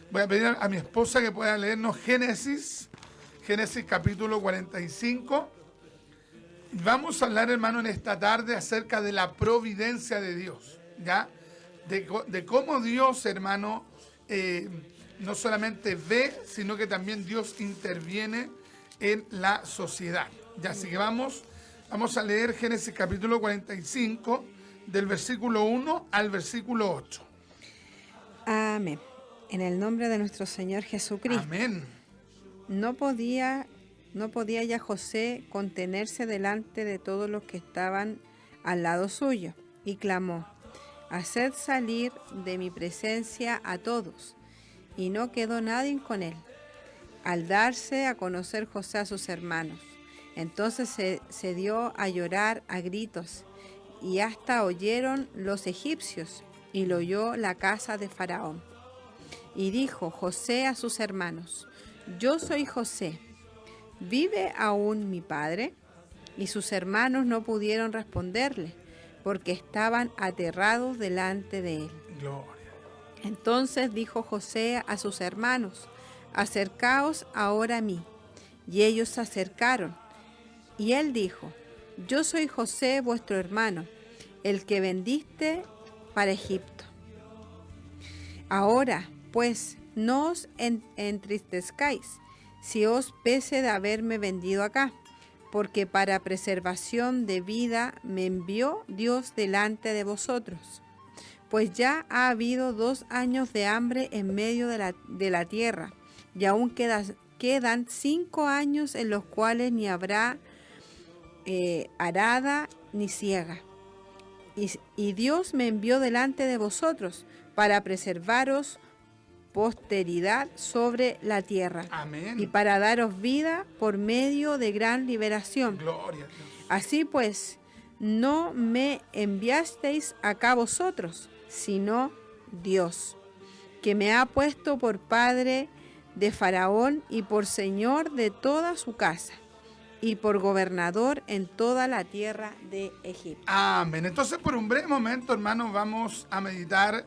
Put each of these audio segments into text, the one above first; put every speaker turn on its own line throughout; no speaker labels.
Voy a pedir a mi esposa que pueda leernos Génesis capítulo 45. Vamos a hablar, hermano, en esta tarde acerca de la providencia de Dios, ¿ya? De cómo Dios, hermano, no solamente ve, sino que también Dios interviene en la sociedad. Ya, así que vamos a leer Génesis capítulo 45, del versículo 1 al versículo 8.
Amén. En el nombre de nuestro Señor Jesucristo.
Amén.
No podía ya José contenerse delante de todos los que estaban al lado suyo, y clamó: haced salir de mi presencia a todos. Y no quedó nadie con él, al darse a conocer José a sus hermanos. Entonces se dio a llorar a gritos, y hasta oyeron los egipcios, y lo oyó la casa de Faraón. Y dijo José a sus hermanos: yo soy José, ¿vive aún mi padre? Y sus hermanos no pudieron responderle, porque estaban aterrados delante de él.
Gloria.
Entonces dijo José a sus hermanos: acercaos ahora a mí. Y ellos se acercaron. Y él dijo: yo soy José vuestro hermano, el que vendiste para Egipto. Ahora, pues, no os entristezcáis, si os pese de haberme vendido acá, porque para preservación de vida me envió Dios delante de vosotros. Pues ya ha habido 2 años de hambre en medio de la tierra, y aún quedan 5 años en los cuales ni habrá arada ni siega. Y Dios me envió delante de vosotros para preservaros posteridad sobre la tierra.
Amén.
Y para daros vida por medio de gran liberación.
Gloria a Dios.
Así pues, no me enviasteis acá vosotros, sino Dios, que me ha puesto por padre de Faraón y por señor de toda su casa, y por gobernador en toda la tierra de Egipto.
Amén. Entonces, por un breve momento, hermanos, vamos a meditar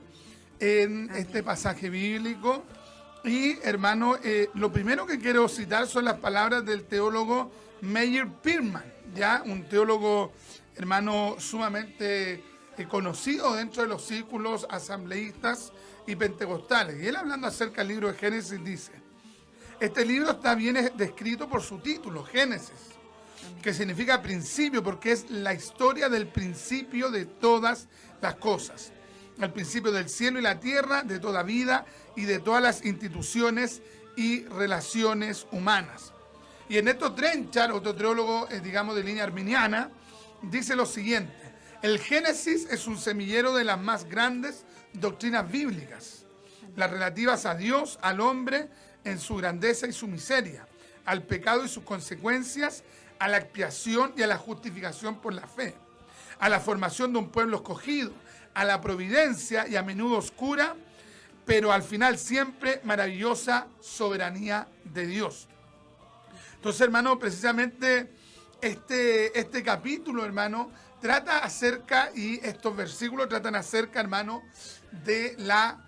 en este pasaje bíblico. Y, hermano, lo primero que quiero citar son las palabras del teólogo Meyer Pirman, ya un teólogo, hermano, sumamente conocido dentro de los círculos asambleístas y pentecostales. Y él, hablando acerca del libro de Génesis, dice: este libro está bien descrito por su título, Génesis, que significa principio, porque es la historia del principio de todas las cosas. El principio del cielo y la tierra, de toda vida y de todas las instituciones y relaciones humanas. Y Ernesto Trenchard, otro teólogo, digamos, de línea arminiana, dice lo siguiente: el Génesis es un semillero de las más grandes doctrinas bíblicas, las relativas a Dios, al hombre en su grandeza y su miseria, al pecado y sus consecuencias, a la expiación y a la justificación por la fe, a la formación de un pueblo escogido, a la providencia y a menudo oscura, pero al final siempre maravillosa soberanía de Dios. Entonces, hermano, precisamente este capítulo, hermano, trata acerca, y estos versículos tratan acerca, hermano, de la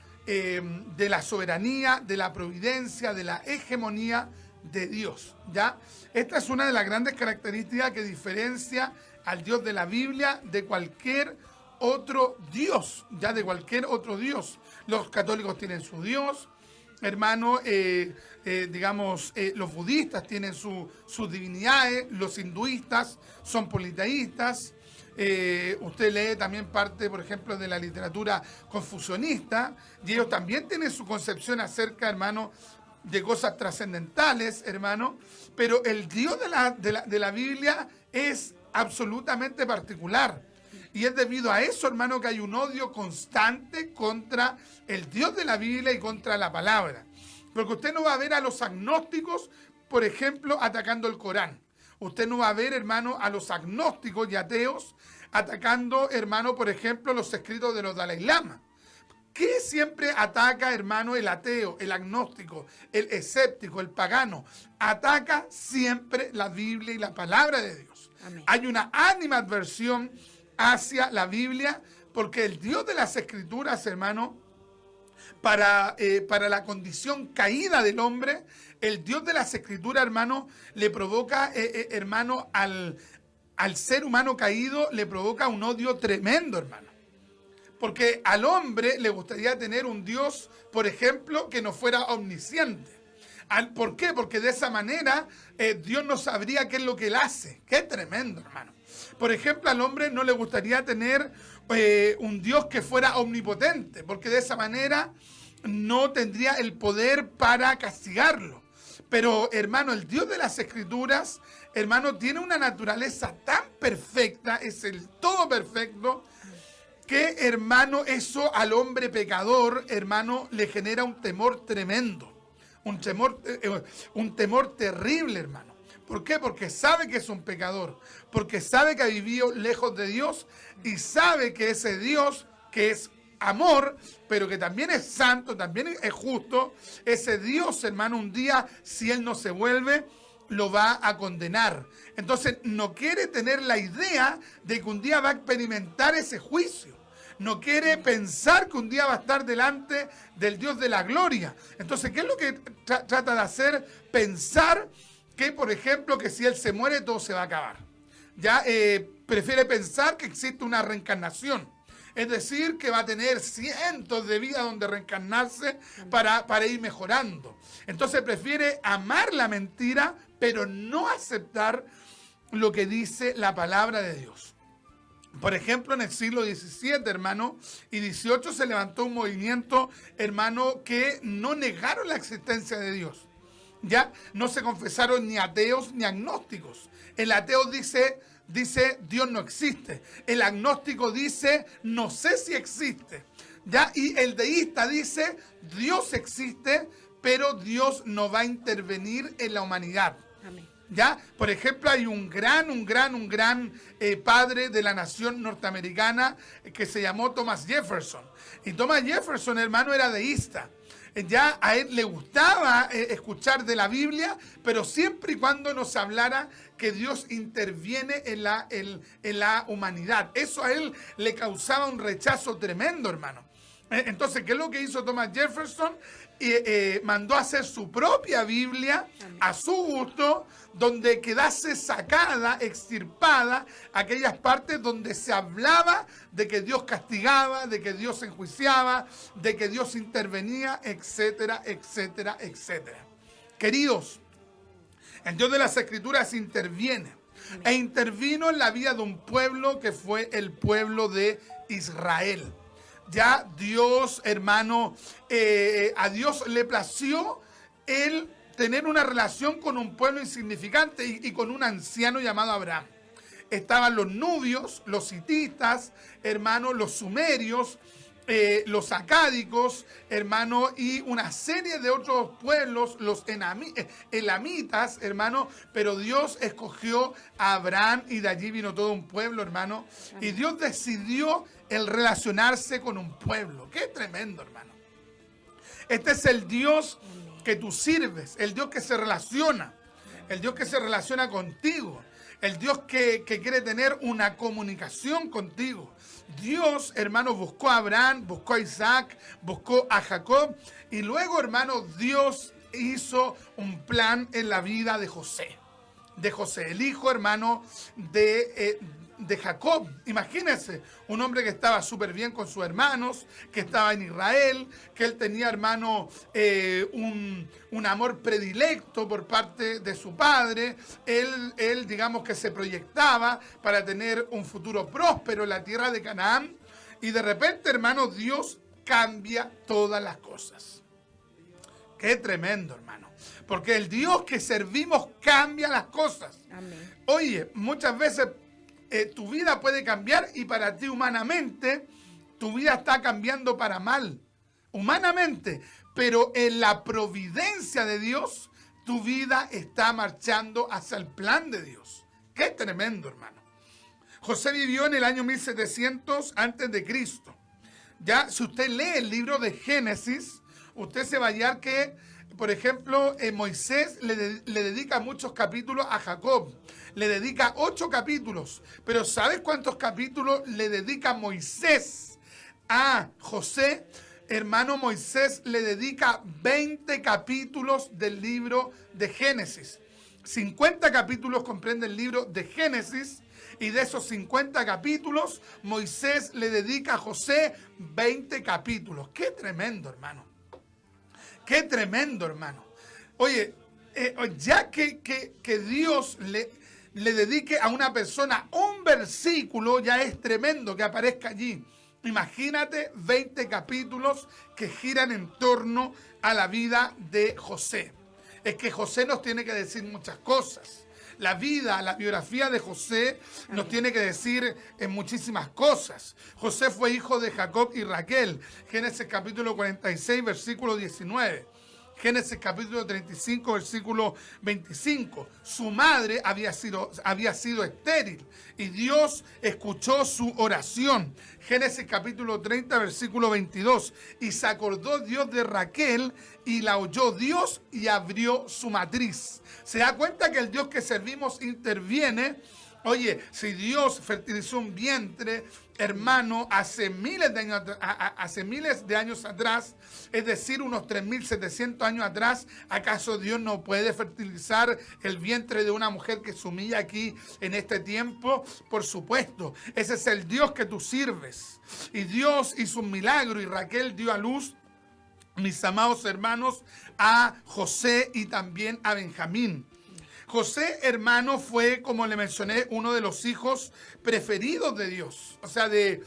soberanía, de la providencia, de la hegemonía de Dios, ¿ya? Esta es una de las grandes características que diferencia al Dios de la Biblia de cualquier otro Dios, ya de cualquier otro Dios. Los católicos tienen su Dios, hermano, los budistas tienen sus divinidades, los hinduistas son politeístas. Usted lee también parte, por ejemplo, de la literatura confucionista, y ellos también tienen su concepción acerca, hermano, de cosas trascendentales, hermano, pero el Dios de la Biblia es absolutamente particular. Y es debido a eso, hermano, que hay un odio constante contra el Dios de la Biblia y contra la palabra. Porque usted no va a ver a los agnósticos, por ejemplo, atacando el Corán. Usted no va a ver, hermano, a los agnósticos y ateos atacando, hermano, por ejemplo, los escritos de los Dalai Lama. ¿Qué siempre ataca, hermano, el ateo, el agnóstico, el escéptico, el pagano? Ataca siempre la Biblia y la palabra de Dios. Amén. Hay una animadversión hacia la Biblia porque el Dios de las Escrituras, hermano, para la condición caída del hombre, el Dios de las Escrituras, hermano, le provoca, hermano, al ser humano caído, le provoca un odio tremendo, hermano. Porque al hombre le gustaría tener un Dios, por ejemplo, que no fuera omnisciente. ¿Por qué? Porque de esa manera Dios no sabría qué es lo que él hace. Qué tremendo, hermano. Por ejemplo, al hombre no le gustaría tener un Dios que fuera omnipotente, porque de esa manera no tendría el poder para castigarlo. Pero, hermano, el Dios de las Escrituras, hermano, tiene una naturaleza tan perfecta, es el todo perfecto, que, hermano, eso al hombre pecador, hermano, le genera un temor tremendo. Un temor terrible, hermano. ¿Por qué? Porque sabe que es un pecador, porque sabe que ha vivido lejos de Dios y sabe que ese Dios, que es amor, pero que también es santo, también es justo, ese Dios, hermano, un día, si él no se vuelve, lo va a condenar. Entonces, no quiere tener la idea de que un día va a experimentar ese juicio. No quiere pensar que un día va a estar delante del Dios de la gloria. Entonces, ¿qué es lo que trata de hacer? Pensar que, por ejemplo, que si él se muere, todo se va a acabar. Ya prefiere pensar que existe una reencarnación. Es decir, que va a tener cientos de vidas donde reencarnarse para ir mejorando. Entonces prefiere amar la mentira, pero no aceptar lo que dice la palabra de Dios. Por ejemplo, en el siglo XVII, hermano, y XVIII se levantó un movimiento, hermano, que no negaron la existencia de Dios. Ya no se confesaron ni ateos ni agnósticos. El ateo dice Dios no existe. El agnóstico dice no sé si existe. ¿Ya? Y el deísta dice Dios existe, pero Dios no va a intervenir en la humanidad.
Amén.
¿Ya? Por ejemplo, hay un gran padre de la nación norteamericana que se llamó Thomas Jefferson. Y Thomas Jefferson, hermano, era deísta. Ya a él le gustaba escuchar de la Biblia, pero siempre y cuando nos hablara que Dios interviene en la humanidad. Eso a él le causaba un rechazo tremendo, hermano. Entonces, ¿qué es lo que hizo Thomas Jefferson? Mandó a hacer su propia Biblia a su gusto, donde quedase sacada, extirpada, aquellas partes donde se hablaba de que Dios castigaba, de que Dios enjuiciaba, de que Dios intervenía, etcétera, etcétera, etcétera. Queridos, el Dios de las Escrituras interviene. E intervino en la vida de un pueblo que fue el pueblo de Israel. Ya Dios, hermano, a Dios le plació el tener una relación con un pueblo insignificante y con un anciano llamado Abraham. Estaban los nubios, los hititas, hermano, los sumerios, los acádicos, hermano, y una serie de otros pueblos, los elamitas, hermano, pero Dios escogió a Abraham y de allí vino todo un pueblo, hermano, y Dios decidió el relacionarse con un pueblo. Qué tremendo, hermano. Este es el Dios que tú sirves, el Dios que se relaciona, el Dios que se relaciona contigo, el Dios que quiere tener una comunicación contigo. Dios, hermano, buscó a Abraham, buscó a Isaac, buscó a Jacob, y luego, hermano, Dios hizo un plan en la vida de José, el hijo, hermano, de Jacob. Imagínense, un hombre que estaba súper bien con sus hermanos, que estaba en Israel, que él tenía, hermano, un amor predilecto por parte de su padre. Él, digamos que se proyectaba para tener un futuro próspero en la tierra de Canaán. Y de repente, hermano, Dios cambia todas las cosas. Qué tremendo, hermano. Porque el Dios que servimos cambia las cosas.
Amén.
Oye, muchas veces tu vida puede cambiar y para ti humanamente tu vida está cambiando para mal, humanamente, pero en la providencia de Dios tu vida está marchando hacia el plan de Dios. Qué tremendo, hermano. José vivió en el año 1700 antes de Cristo. Ya, si usted lee el libro de Génesis, usted se va a hallar que, por ejemplo, Moisés le dedica muchos capítulos a Jacob. Le dedica 8 capítulos. Pero ¿sabes cuántos capítulos le dedica Moisés a José? hermano, Moisés le dedica 20 capítulos del libro de Génesis. 50 capítulos comprende el libro de Génesis, y de esos 50 capítulos, Moisés le dedica a José 20 capítulos. ¡Qué tremendo, hermano! ¡Qué tremendo, hermano! Oye, ya que Dios le dedique a una persona un versículo, ya es tremendo que aparezca allí. Imagínate 20 capítulos que giran en torno a la vida de José. Es que José nos tiene que decir muchas cosas. La vida, la biografía de José nos tiene que decir muchísimas cosas. José fue hijo de Jacob y Raquel. Génesis capítulo 46, versículo 19. Génesis capítulo 35, versículo 25. Su madre había sido estéril y Dios escuchó su oración. Génesis capítulo 30, versículo 22. Y se acordó Dios de Raquel y la oyó Dios y abrió su matriz. Se da cuenta que el Dios que servimos interviene. Oye, si Dios fertilizó un vientre, hermano, hace miles de años atrás, es decir, unos 3.700 años atrás, ¿acaso Dios no puede fertilizar el vientre de una mujer que se humilla aquí en este tiempo? Por supuesto, ese es el Dios que tú sirves. Y Dios hizo un milagro y Raquel dio a luz, mis amados hermanos, a José y también a Benjamín. José, hermano, fue, como le mencioné, uno de los hijos preferidos de Dios, o sea, de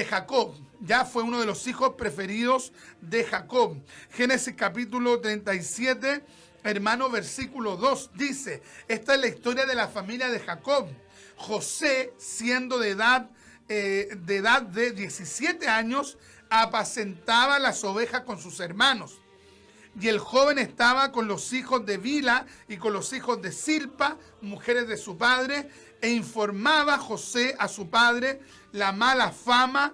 Jacob. Ya fue uno de los hijos preferidos de Jacob. Génesis capítulo 37, hermano, versículo 2, dice, esta es la historia de la familia de Jacob. José, siendo de edad de 17 años, apacentaba las ovejas con sus hermanos. Y el joven estaba con los hijos de Bila y con los hijos de Silpa, mujeres de su padre, e informaba José a su padre la mala fama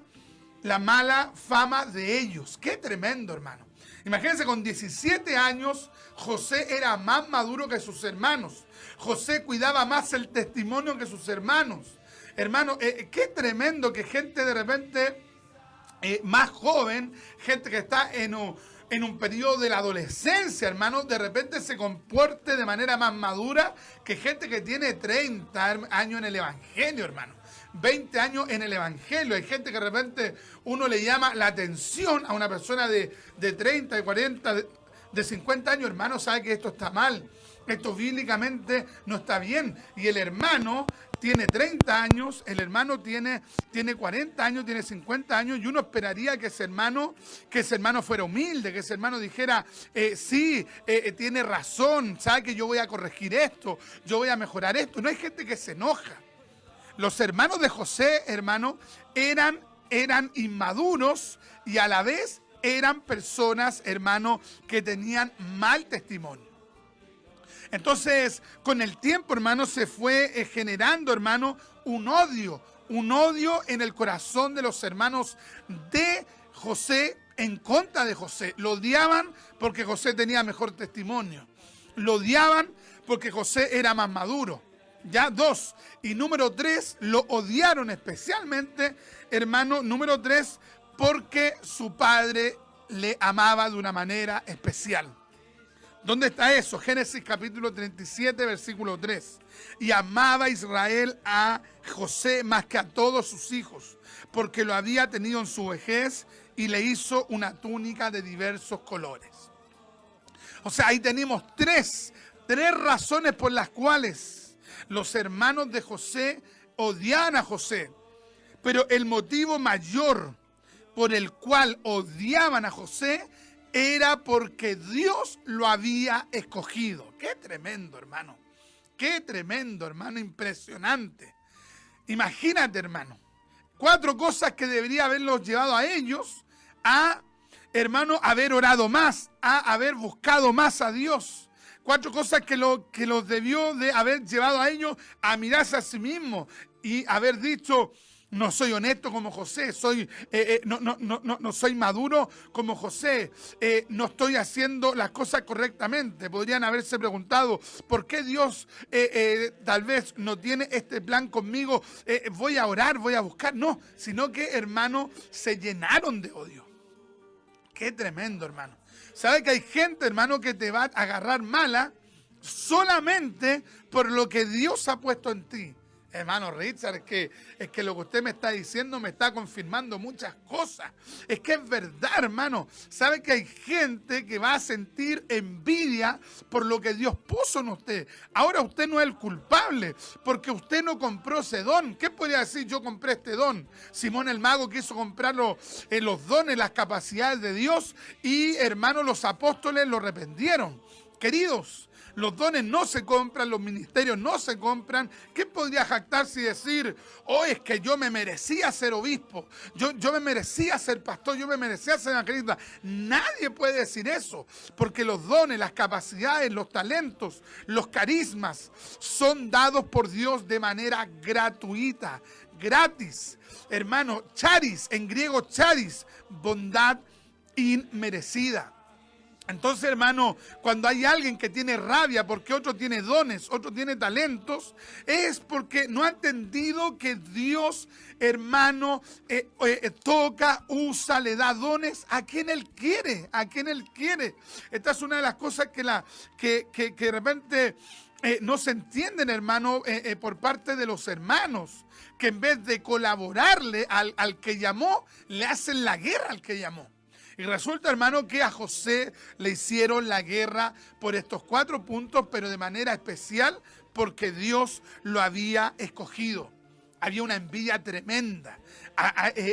de ellos. ¡Qué tremendo, hermano! Imagínense, con 17 años, José era más maduro que sus hermanos. José cuidaba más el testimonio que sus hermanos. Hermano, qué tremendo que gente de repente más joven, gente que está en un periodo de la adolescencia, hermano, de repente se comporte de manera más madura que gente que tiene 30 años en el evangelio, hermano. 20 años en el evangelio. Hay gente que de repente uno le llama la atención a una persona de 30, de 40, de 50 años, hermano, sabe que esto está mal. Esto bíblicamente no está bien. Y el hermano tiene 30 años, el hermano tiene 40 años, tiene 50 años, y uno esperaría que ese hermano fuera humilde, que ese hermano dijera, sí, tiene razón, sabe que yo voy a corregir esto, yo voy a mejorar esto. No hay gente que se enoja. Los hermanos de José, hermano, eran inmaduros y a la vez eran personas, hermano, que tenían mal testimonio. Entonces, con el tiempo, hermano, se fue generando, hermano, un odio en el corazón de los hermanos de José en contra de José. Lo odiaban porque José tenía mejor testimonio. Lo odiaban porque José era más maduro. Ya, 2. Y número 3, lo odiaron especialmente, hermano, número 3, porque su padre le amaba de una manera especial. ¿Dónde está eso? Génesis capítulo 37, versículo 3. Y amaba Israel a José más que a todos sus hijos, porque lo había tenido en su vejez y le hizo una túnica de diversos colores. O sea, ahí tenemos tres razones por las cuales los hermanos de José odiaban a José. Pero el motivo mayor por el cual odiaban a José era porque Dios lo había escogido. ¡Qué tremendo, hermano! ¡Qué tremendo, hermano! Impresionante. Imagínate, hermano, 4 cosas que debería haberlos llevado a ellos a, hermano, haber orado más, a haber buscado más a Dios. 4 cosas que los debió de haber llevado a ellos a mirarse a sí mismos y haber dicho: no soy honesto como José, no soy maduro como José, no estoy haciendo las cosas correctamente. Podrían haberse preguntado: ¿por qué Dios tal vez no tiene este plan conmigo? Voy a orar, voy a buscar. No, sino que, hermano, se llenaron de odio. Qué tremendo, hermano. ¿Sabe que hay gente, hermano, que te va a agarrar mala solamente por lo que Dios ha puesto en ti? Hermano Richard, es que lo que usted me está diciendo me está confirmando muchas cosas. Es que es verdad, hermano. ¿Sabe que hay gente que va a sentir envidia por lo que Dios puso en usted? Ahora usted no es el culpable, porque usted no compró ese don. ¿Qué podría decir? Yo compré este don. Simón el Mago quiso comprar los dones, las capacidades de Dios, y, hermano, los apóstoles lo arrepentieron. Queridos, los dones no se compran, los ministerios no se compran. ¿Qué podría jactarse y decir, es que yo me merecía ser obispo, yo me merecía ser pastor, yo me merecía ser evangelista? Nadie puede decir eso, porque los dones, las capacidades, los talentos, los carismas son dados por Dios de manera gratuita, gratis. Hermano, charis, en griego charis, bondad inmerecida. Entonces, hermano, cuando hay alguien que tiene rabia porque otro tiene dones, otro tiene talentos, es porque no ha entendido que Dios, hermano, toca, usa, le da dones a quien Él quiere, a quien Él quiere. Esta es una de las cosas que de repente no se entienden, hermano, por parte de los hermanos, que en vez de colaborarle al que llamó, le hacen la guerra al que llamó. Y resulta, hermano, que a José le hicieron la guerra por estos 4 puntos, pero de manera especial porque Dios lo había escogido. Había una envidia tremenda,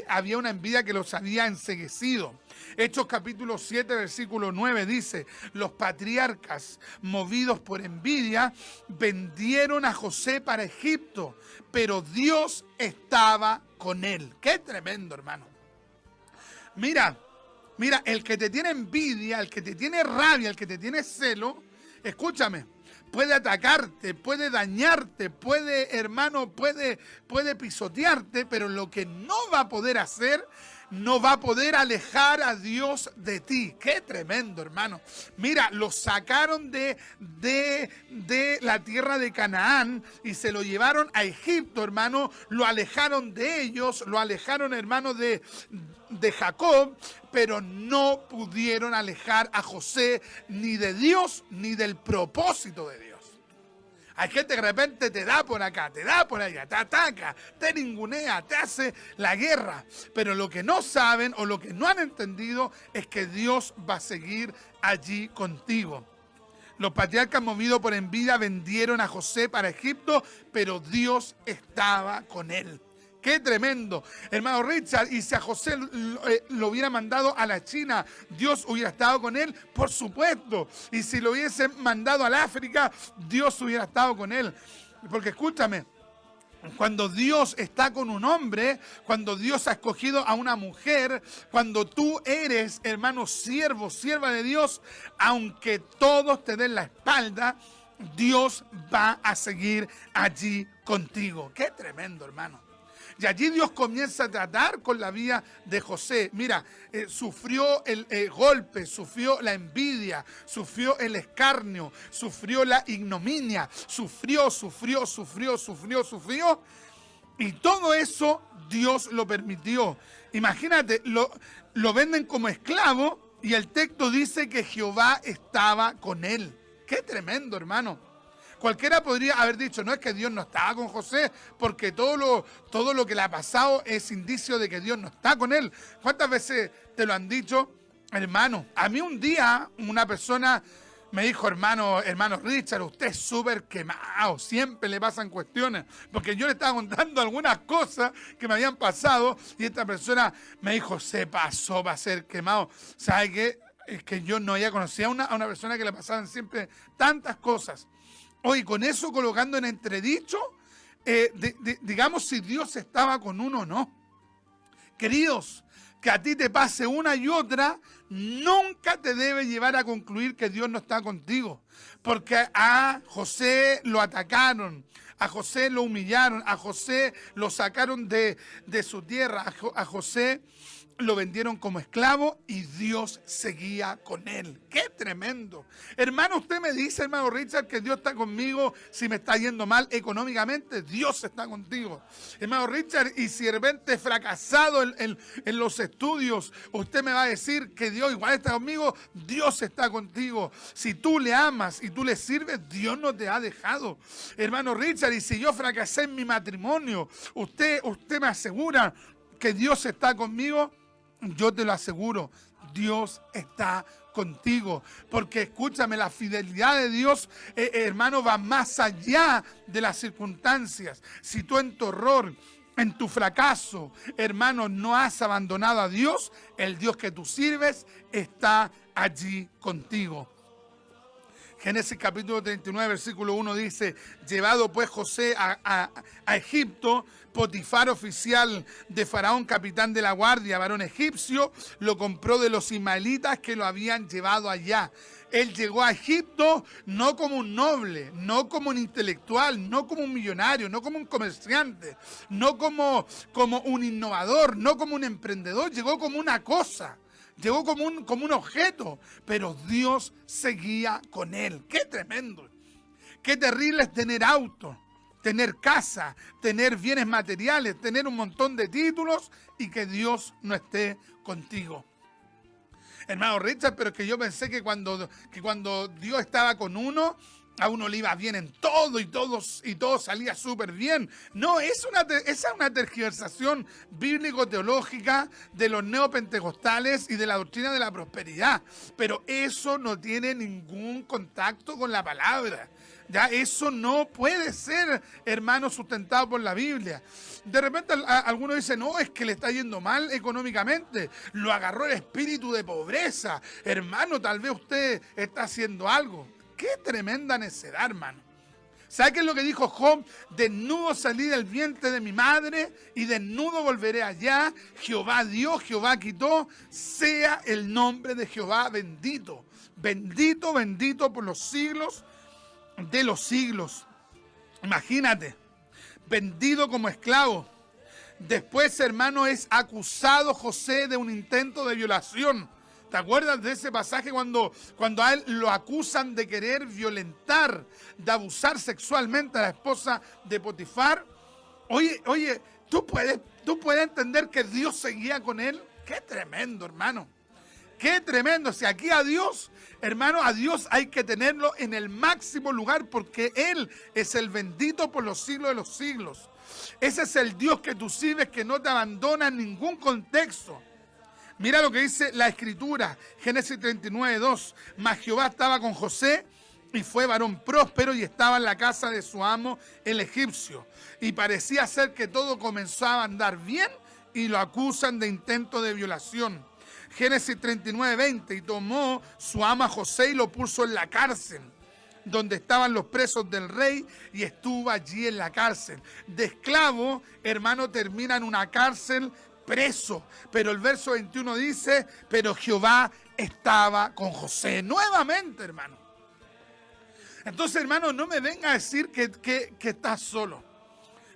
había una envidia que los había enceguecido. Hechos capítulo 7, versículo 9 dice, los patriarcas, movidos por envidia, vendieron a José para Egipto, pero Dios estaba con él. ¡Qué tremendo, hermano! Mira, el que te tiene envidia, el que te tiene rabia, el que te tiene celo, escúchame, puede atacarte, puede dañarte, puede, hermano, puede pisotearte, pero lo que no va a poder hacer, no va a poder alejar a Dios de ti. ¡Qué tremendo, hermano! Mira, lo sacaron de la tierra de Canaán y se lo llevaron a Egipto, hermano. Lo alejaron de ellos, lo alejaron, hermano, de Jacob, pero no pudieron alejar a José ni de Dios ni del propósito de Dios. Hay gente que de repente te da por acá, te da por allá, te ataca, te ningunea, te hace la guerra. Pero lo que no saben o lo que no han entendido es que Dios va a seguir allí contigo. Los patriarcas, movidos por envidia, vendieron a José para Egipto, pero Dios estaba con él. ¡Qué tremendo! Hermano Richard, y si a José lo hubiera mandado a la China, ¿Dios hubiera estado con él? Por supuesto. Y si lo hubiese mandado al África, Dios hubiera estado con él. Porque escúchame, cuando Dios está con un hombre, cuando Dios ha escogido a una mujer, cuando tú eres, hermano, siervo, sierva de Dios, aunque todos te den la espalda, Dios va a seguir allí contigo. ¡Qué tremendo, hermano! Y allí Dios comienza a tratar con la vida de José. Mira, sufrió el golpe, sufrió la envidia, sufrió el escarnio, sufrió la ignominia, sufrió. Y todo eso Dios lo permitió. Imagínate, lo venden como esclavo y el texto dice que Jehová estaba con él. ¡Qué tremendo, hermano! Cualquiera podría haber dicho, no es que Dios no estaba con José, porque todo lo que le ha pasado es indicio de que Dios no está con él. ¿Cuántas veces te lo han dicho, hermano? A mí un día una persona me dijo, hermano Richard, usted es súper quemado, siempre le pasan cuestiones, porque yo le estaba contando algunas cosas que me habían pasado y esta persona me dijo, se pasó para ser quemado. ¿Sabe qué? Es que yo no había conocido a una persona que le pasaban siempre tantas cosas. Hoy, con eso colocando en entredicho, digamos si Dios estaba con uno o no. Queridos, que a ti te pase una y otra, nunca te debe llevar a concluir que Dios no está contigo. Porque a José lo atacaron, a José lo humillaron, a José lo sacaron de su tierra, a José lo vendieron como esclavo y Dios seguía con él. ¡Qué tremendo! Hermano, usted me dice, hermano Richard, que Dios está conmigo si me está yendo mal económicamente. Dios está contigo. Hermano Richard, y si de repente he fracasado en los estudios, usted me va a decir que Dios igual está conmigo. Dios está contigo. Si tú le amas y tú le sirves, Dios no te ha dejado. Hermano Richard, y si yo fracasé en mi matrimonio, usted me asegura que Dios está conmigo. Yo te lo aseguro, Dios está contigo. Porque escúchame, la fidelidad de Dios, hermano, va más allá de las circunstancias. Si tú en tu horror, en tu fracaso, hermano, no has abandonado a Dios, el Dios que tú sirves está allí contigo. Génesis capítulo 39, versículo 1 dice: llevado pues José a Egipto, Potifar, oficial de Faraón, capitán de la guardia, varón egipcio, lo compró de los ismaelitas que lo habían llevado allá. Él llegó a Egipto no como un noble, no como un intelectual, no como un millonario, no como un comerciante, no como un innovador, no como un emprendedor, llegó como una cosa. Llegó como un objeto, pero Dios seguía con él. ¡Qué tremendo! ¡Qué terrible es tener auto, tener casa, tener bienes materiales, tener un montón de títulos y que Dios no esté contigo! Hermano Richard, pero es que yo pensé que cuando Dios estaba con uno, a uno le iba bien en todo y todo salía súper bien. No, esa es una tergiversación bíblico-teológica de los neopentecostales y de la doctrina de la prosperidad. Pero eso no tiene ningún contacto con la palabra. Ya eso no puede ser, hermano, sustentado por la Biblia. De repente algunos dicen, no, es que le está yendo mal económicamente. Lo agarró el espíritu de pobreza. Hermano, tal vez usted está haciendo algo. ¡Qué tremenda necedad, hermano! ¿Sabe qué es lo que dijo Job? Desnudo salí del vientre de mi madre y desnudo volveré allá. Jehová dio, Jehová quitó. Sea el nombre de Jehová bendito. Bendito, bendito por los siglos de los siglos. Imagínate, vendido como esclavo. Después, hermano, es acusado José de un intento de violación. ¿Te acuerdas de ese pasaje cuando a él lo acusan de querer violentar, de abusar sexualmente a la esposa de Potifar? Oye, ¿tú puedes entender que Dios seguía con él? ¡Qué tremendo, hermano! ¡Qué tremendo! Si aquí a Dios, hermano, a Dios hay que tenerlo en el máximo lugar porque Él es el bendito por los siglos de los siglos. Ese es el Dios que tú sirves, que no te abandona en ningún contexto. Mira lo que dice la Escritura, Génesis 39, 2. Mas Jehová estaba con José y fue varón próspero y estaba en la casa de su amo, el egipcio. Y parecía ser que todo comenzó a andar bien y lo acusan de intento de violación. Génesis 39, 20. Y tomó su ama José y lo puso en la cárcel, donde estaban los presos del rey, y estuvo allí en la cárcel. De esclavo, hermano, termina en una cárcel preso. Pero el verso 21 dice, pero Jehová estaba con José. Nuevamente, hermano. Entonces, hermano, no me venga a decir que estás solo.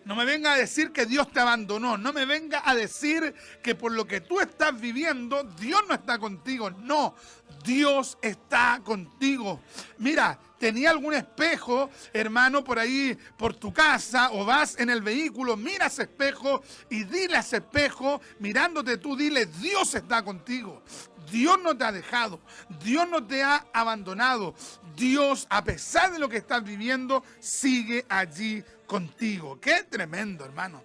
No me venga a decir que Dios te abandonó. No me venga a decir que por lo que tú estás viviendo, Dios no está contigo. No, Dios está contigo. Mira, tenía algún espejo, hermano, por ahí, por tu casa, o vas en el vehículo, mira ese espejo y dile a ese espejo, mirándote tú, dile, Dios está contigo. Dios no te ha dejado, Dios no te ha abandonado. Dios, a pesar de lo que estás viviendo, sigue allí contigo. ¡Qué tremendo, hermano!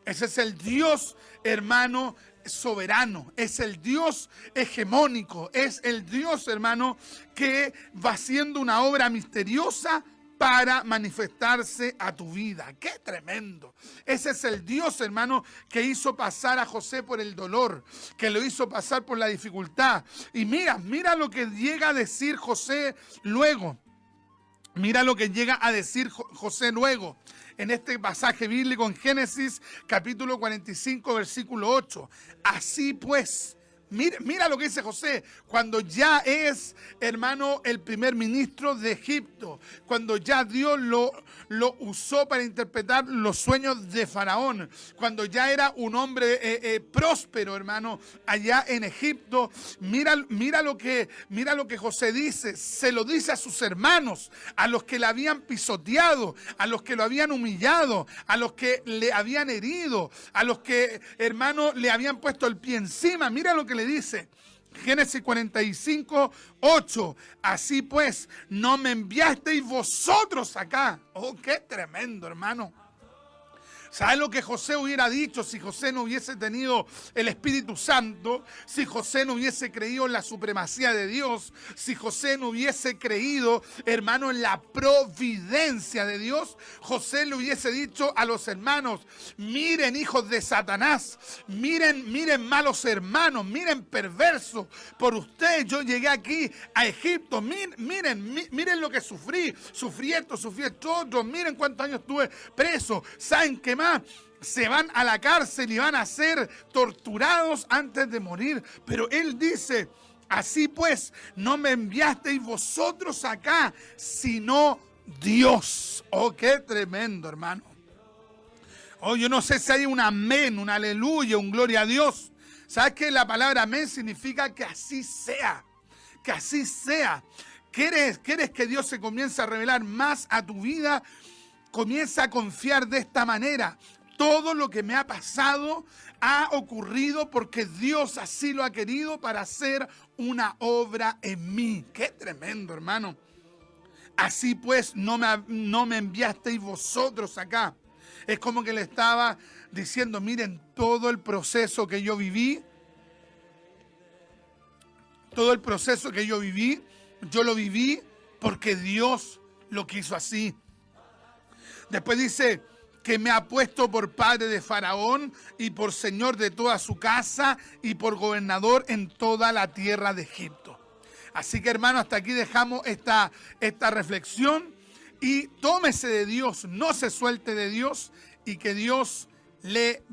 Ese es el Dios, hermano, soberano. Es el Dios hegemónico. Es el Dios, hermano, que va haciendo una obra misteriosa para manifestarse a tu vida. ¡Qué tremendo! Ese es el Dios, hermano, que hizo pasar a José por el dolor, que lo hizo pasar por la dificultad. Y mira lo que llega a decir José luego. Mira lo que llega a decir José luego en este pasaje bíblico en Génesis capítulo 45 versículo 8. Así pues Mira lo que dice José, cuando ya es, hermano, el primer ministro de Egipto, cuando ya Dios lo usó para interpretar los sueños de Faraón, cuando ya era un hombre próspero, hermano, allá en Egipto. Mira lo que José dice, se lo dice a sus hermanos, a los que le habían pisoteado, a los que lo habían humillado, a los que le habían herido, a los que, hermano, le habían puesto el pie encima. Mira lo que le dice. Génesis 45, 8. Así pues, no me enviasteis vosotros acá. Oh, qué tremendo, hermano. ¿Sabes lo que José hubiera dicho si José no hubiese tenido el Espíritu Santo? Si José no hubiese creído en la supremacía de Dios, si José no hubiese creído, hermano, en la providencia de Dios, José le hubiese dicho a los hermanos: miren, hijos de Satanás, miren malos hermanos, miren perversos, por ustedes yo llegué aquí a Egipto, miren lo que sufrí esto, sufrí otro, miren cuántos años estuve preso. ¿Saben qué más? Se van a la cárcel y van a ser torturados antes de morir. Pero él dice: así pues, no me enviasteis vosotros acá, sino Dios. Oh, qué tremendo, hermano. Oh, yo no sé si hay un amén, un aleluya, un gloria a Dios. ¿Sabes que la palabra amén significa que así sea? Que así sea. ¿Quieres que Dios se comience a revelar más a tu vida? Comienza a confiar de esta manera. Todo lo que me ha pasado ha ocurrido porque Dios así lo ha querido para hacer una obra en mí. ¡Qué tremendo, hermano! Así pues, no me enviasteis vosotros acá. Es como que le estaba diciendo: miren, todo el proceso que yo viví, yo lo viví porque Dios lo quiso así. Después dice que me ha puesto por padre de Faraón y por señor de toda su casa y por gobernador en toda la tierra de Egipto. Así que, hermano, hasta aquí dejamos esta reflexión, y tómese de Dios, no se suelte de Dios, y que Dios le